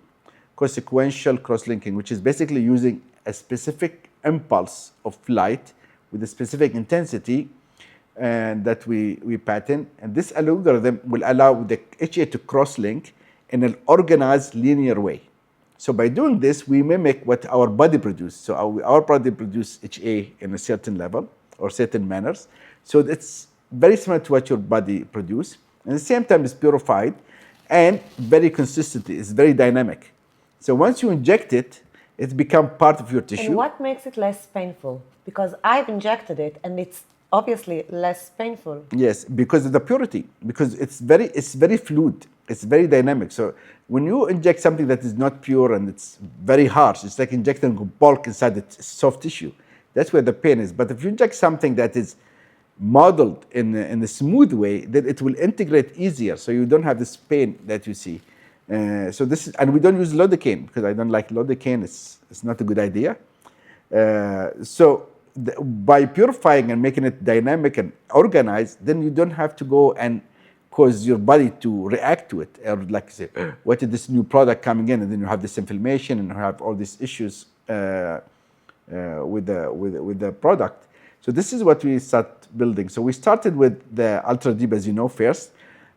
called sequential cross-linking, which is basically using a specific impulse of light with a specific intensity, and that we patent. And this algorithm will allow the HA to cross-link in an organized linear way. So by doing this, we mimic what our body produces. So our body produces HA in a certain level or certain manners. So it's very similar to what your body produces. And at the same time, it's purified and very consistent. It's very dynamic. So once you inject it, it becomes part of your tissue. And what makes it less painful? Because I've injected it and it's obviously less painful. Yes, because of the purity, because it's very fluid, it's very dynamic. So when you inject something that is not pure and it's very harsh, it's like injecting bulk inside the soft tissue. That's where the pain is. But if you inject something that is modeled in a smooth way, then it will integrate easier. So you don't have this pain that you see. So this is, and we don't use lidocaine because I don't like lidocaine. It's not a good idea. So by purifying and making it dynamic and organized, then you don't have to go and cause your body to react to it, or like say, what is this new product coming in, and then you have this inflammation and you have all these issues with the product. So this is what we start building. So we started with the Ultra Deep, as you know, first.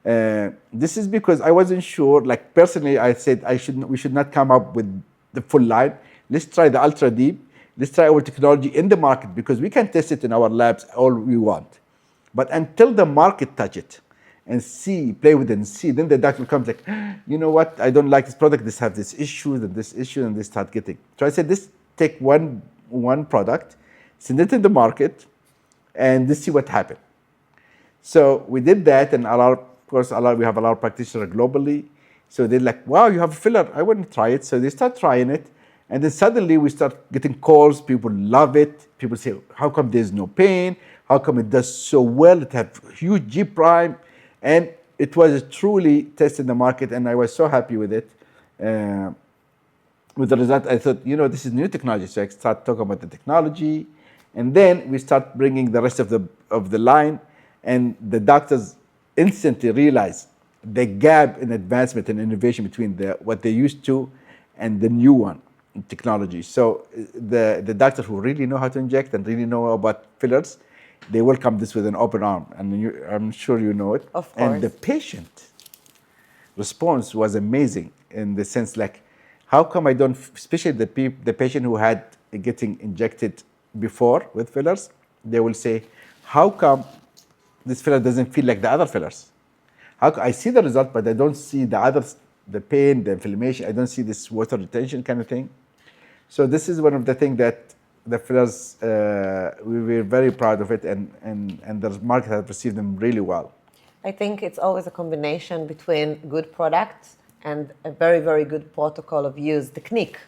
This is because I wasn't sure. Like personally, I said we should not come up with the full line. Let's try the Ultra Deep. Let's try our technology in the market, because we can test it in our labs all we want. But until the market touch it and see, play with it and see, then the doctor comes like, you know what, I don't like this product, this has this issue, and this issue, and they start getting. So I said, let's take one product, send it in the market, and let's see what happens. So we did that, and of course, we have a lot of practitioners globally. So they're like, wow, you have a filler, I want to try it. So they start trying it, and then suddenly we start getting calls, people love it. People say, how come there's no pain? How come it does so well? It has huge G prime. And it was truly tested in the market, and I was so happy with it. With the result, I thought, this is new technology. So I start talking about the technology, and then we start bringing the rest of the line, and the doctors instantly realize the gap in advancement and innovation between what they used to and the new one technology. So the doctors who really know how to inject and really know about fillers, they welcome this with an open arm, and I'm sure you know it. Of course. And the patient response was amazing, in the sense like, how come I don't, especially the patient who had getting injected before with fillers, they will say, how come this filler doesn't feel like the other fillers? I see the result, but I don't see the others, the pain, the inflammation. I don't see this water retention kind of thing. So this is one of the things that the fillers, we were very proud of it, and the market has received them really well. I think it's always a combination between good products and a very, very good protocol of use technique.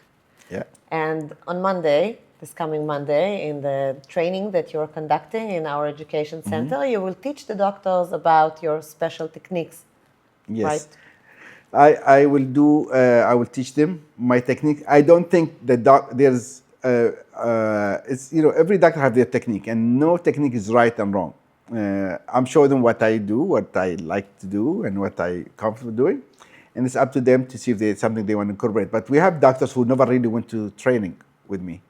Yeah. And on Monday, this coming Monday, in the training that you're conducting in our education center, you will teach the doctors about your special techniques. Yes. Right? I will teach them my technique. I don't think there's it's every doctor have their technique, and no technique is right and wrong. I'm showing them what I do, what I like to do, and what I comfortable doing, and it's up to them to see if there's something they want to incorporate. But we have doctors who never really went to training with me.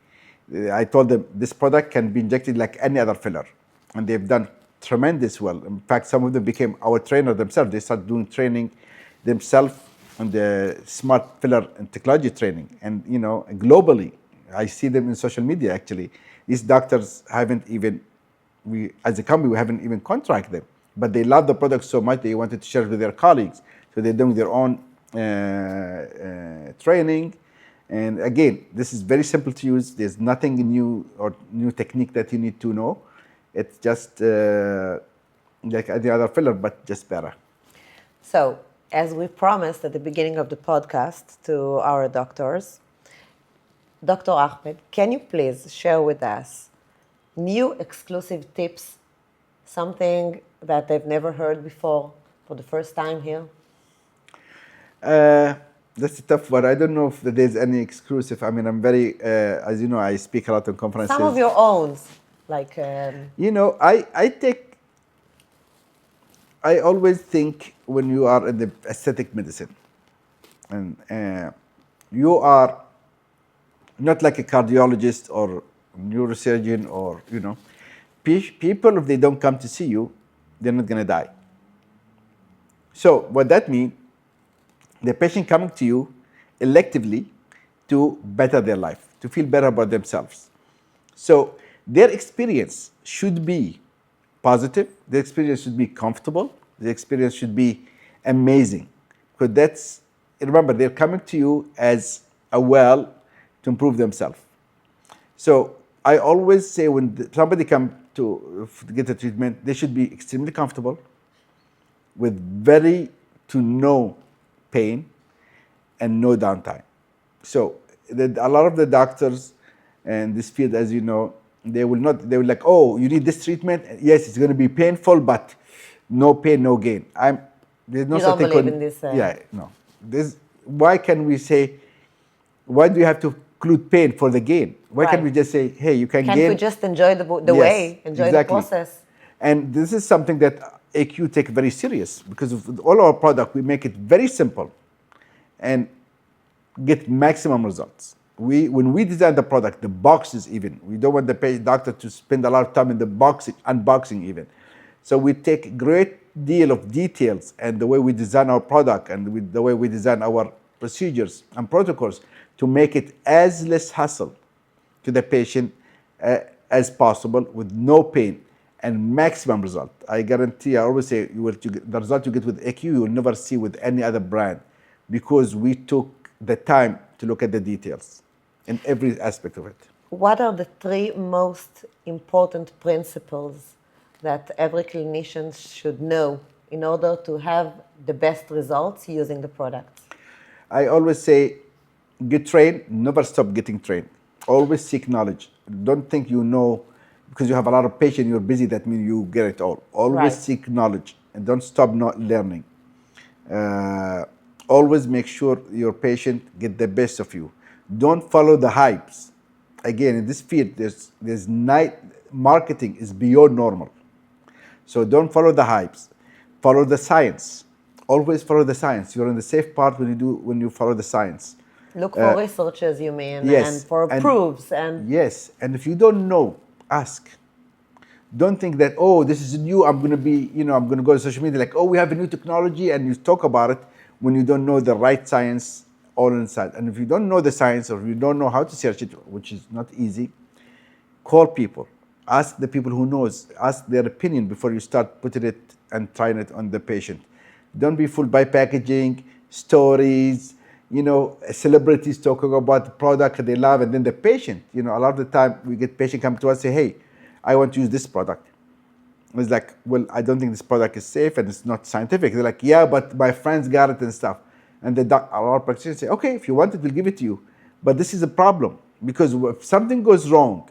I told them this product can be injected like any other filler, and they've done tremendous well. In fact, some of them became our trainer themselves. They started doing training themselves on the smart filler and technology training, and globally. I see them in social media, actually. These doctors haven't even, as a company, we haven't even contracted them. But they love the product so much, they wanted to share it with their colleagues. So they're doing their own training. And again, this is very simple to use. There's nothing new or new technique that you need to know. It's just like any other filler, but just better. So, as we promised at the beginning of the podcast to our doctors, Dr. Ahmed, can you please share with us new exclusive tips, something that they've never heard before for the first time here? That's a tough one. I don't know if there's any exclusive. I mean, I'm very, as you know, I speak a lot on conferences. Some of your own, like... I always think when you are in the aesthetic medicine, and you are not like a cardiologist or neurosurgeon or, people, if they don't come to see you, they're not going to die. So what that means, the patient coming to you electively to better their life, to feel better about themselves. So their experience should be positive, their experience should be comfortable, the experience should be amazing. Because remember, they're coming to you as a well to improve themselves. So I always say when somebody comes to get a treatment, they should be extremely comfortable with to no pain and no downtime. So a lot of the doctors in this field, as you know, they will like, oh, you need this treatment. Yes, it's going to be painful, but no pain, no gain. There's no you don't believe in this? Yeah, no. Why can we say, why do you have to include pain for the gain? Why can't we Right. just say, hey, you can Can't gain? we just enjoy the Yes, way, enjoy the exactly. process? And this is something that AQ take very serious, because of all our product, we make it very simple and get maximum results. When we design the product, the boxes even, we don't want the doctor to spend a lot of time in the box, unboxing even. So we take great deal of details and the way we design our product and with the way we design our procedures and protocols to make it as less hassle to the patient as possible with no pain and maximum result. I guarantee, I always say, the result you get with AQ, you will never see with any other brand, because we took the time to look at the details in every aspect of it. What are the 3 most important principles that every clinician should know in order to have the best results using the products? I always say, get trained, never stop getting trained. Always seek knowledge. Don't think you know, because you have a lot of patients, you're busy, that means you get it all. Always Right. seek knowledge and don't stop not learning. Always make sure your patient get the best of you. Don't follow the hypes. Again, in this field, there's marketing is beyond normal. So don't follow the hypes. Follow the science. Always follow the science. You're in the safe part when you follow the science. Look for researches, you mean, Yes, and for proofs. And yes, and if you don't know, ask. Don't think that, oh, this is new, I'm going to go to social media like, oh, we have a new technology, and you talk about it when you don't know the right science all inside. And if you don't know the science, or if you don't know how to search it, which is not easy, call people. Ask the people who knows. Ask their opinion before you start putting it and trying it on the patient. Don't be fooled by packaging, stories, celebrities talking about the product they love, and then the patient. A lot of the time we get patient come to us and say, hey, I want to use this product. It's like, well, I don't think this product is safe and it's not scientific. They're like, yeah, but my friends got it and stuff. And our practitioners say, okay, if you want it, we'll give it to you. But this is a problem, because if something goes wrong,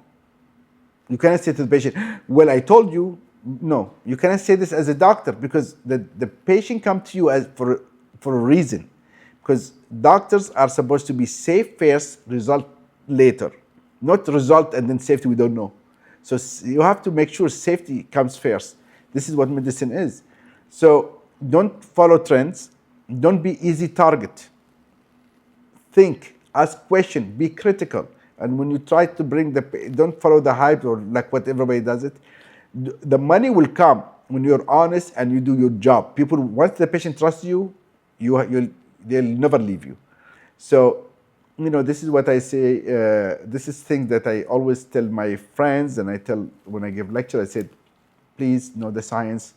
you cannot say to the patient, well, I told you. No, you cannot say this as a doctor, because the patient comes to you for a reason. Because doctors are supposed to be safe first, result later. Not result and then safety we don't know. So you have to make sure safety comes first. This is what medicine is. So don't follow trends. Don't be easy target. Think, ask questions, be critical. And when you try to don't follow the hype or like what everybody does it. The money will come when you're honest and you do your job. People, once the patient trusts you, they'll never leave you. So, this is what I say. This is things that I always tell my friends, and I tell when I give lecture. I said, please know the science,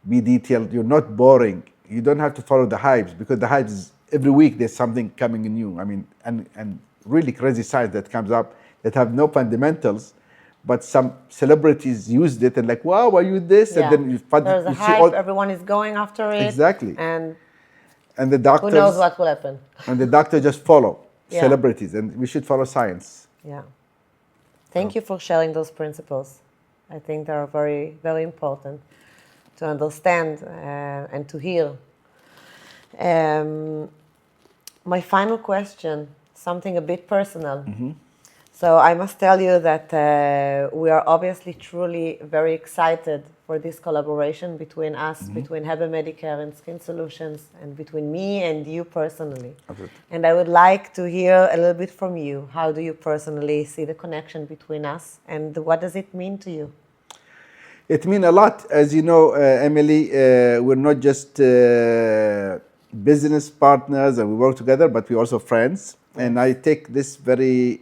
be detailed. You're not boring. You don't have to follow the hypes, because the hypes is every week there's something coming new. I mean, and really crazy science that comes up that have no fundamentals, but some celebrities used it and like, wow, are you this? yeah, And then there's a hype, everyone is going after it. Exactly. And the doctors, who knows what will happen. And the doctor just follow Yeah. celebrities, and we should follow science. Yeah. Thank you for sharing those principles. I think they are very, very important to understand and to hear. My final question, something a bit personal. So I must tell you that we are obviously truly very excited for this collaboration between us, between Hebe Medicare and Skin Solutions, and between me and you personally. Absolutely. And I would like to hear a little bit from you. How do you personally see the connection between us, and what does it mean to you? It means a lot. As you know, Emilie, we're not just business partners and we work together, but we're also friends. And I take this very,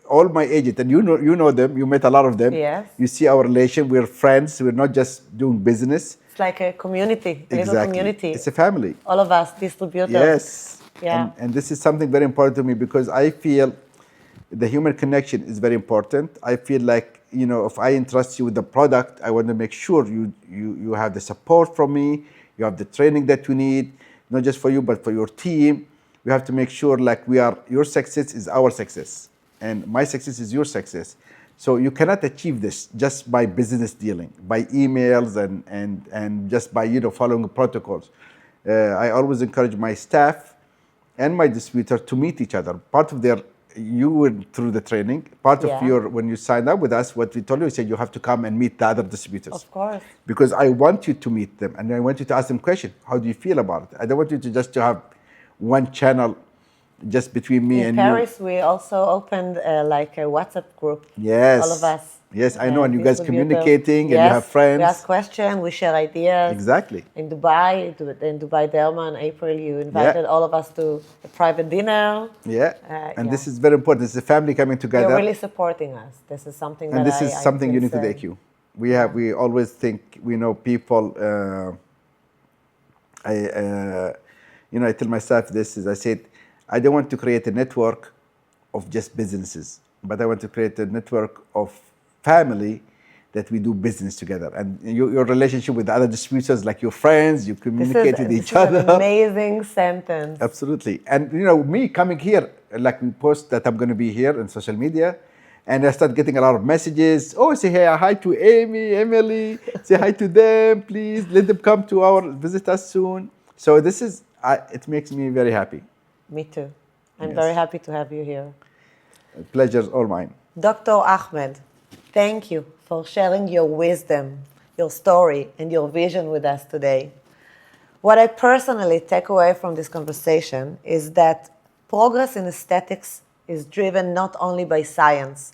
all my agents, and you know them, you met a lot of them. Yes. You see our relation, we're friends, we're not just doing business. It's like a community, a little community. It's a family. All of us, distributors. Yes. Yeah. And this is something very important to me, because I feel the human connection is very important. I feel like, if I entrust you with the product, I want to make sure you have the support from me, you have the training that you need, not just for you, but for your team. We have to make sure like your success is our success, and my success is your success. So you cannot achieve this just by business dealing, by emails and just by following protocols. I always encourage my staff and my distributor to meet each other. Part of their, you went through the training. Part of Yeah. your, when you signed up with us, what we told you, we said you have to come and meet the other distributors. Of course. Because I want you to meet them and I want you to ask them questions. How do you feel about it? I don't want you to just to have one channel just between me In and Paris, we also opened like a WhatsApp group. you. Yes. All of us. Yes, I know. And you guys distributors. communicating and you have Yes, friends. we ask questions, we share ideas. Exactly. In Dubai Derma in April, you invited all of us to a private dinner. Yeah. And this is very important. It's a family coming together. You're really supporting us. This is something And that this is something unique to the AQ. We always think, we know people, I tell myself this is, I said, I don't want to create a network of just businesses, but I want to create a network of family that we do business together. And your relationship with other distributors, like your friends, you communicate with each other. This is an amazing sentence. Absolutely. And me coming here, like we post that I'm going to be here on social media, and I start getting a lot of messages. Oh, say hey, hi to Amy, Emily. Say hi to them, please. Let them come to visit us soon. So this is, it makes me very happy. Me too. I'm very happy to have you here. Pleasure's all mine. Dr. Ahmed, thank you for sharing your wisdom, your story, and your vision with us today. What I personally take away from this conversation is that progress in aesthetics is driven not only by science,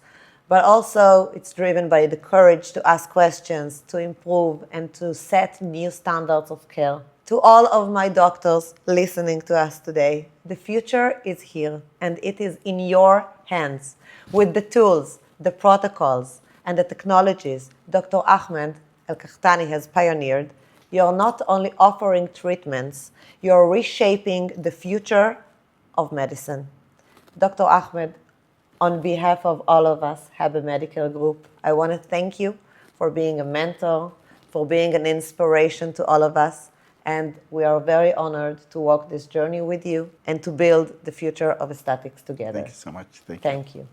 but also it's driven by the courage to ask questions, to improve, and to set new standards of care. To all of my doctors listening to us today, the future is here, and it is in your hands. With the tools, the protocols, and the technologies Dr. Ahmed Al-Qahtani has pioneered, you're not only offering treatments, you're reshaping the future of medicine. Dr. Ahmed, on behalf of all of us, Hebe Medicare Group, I want to thank you for being a mentor, for being an inspiration to all of us, and we are very honored to walk this journey with you and to build the future of aesthetics together. Thank you so much. Thank you. Thank you.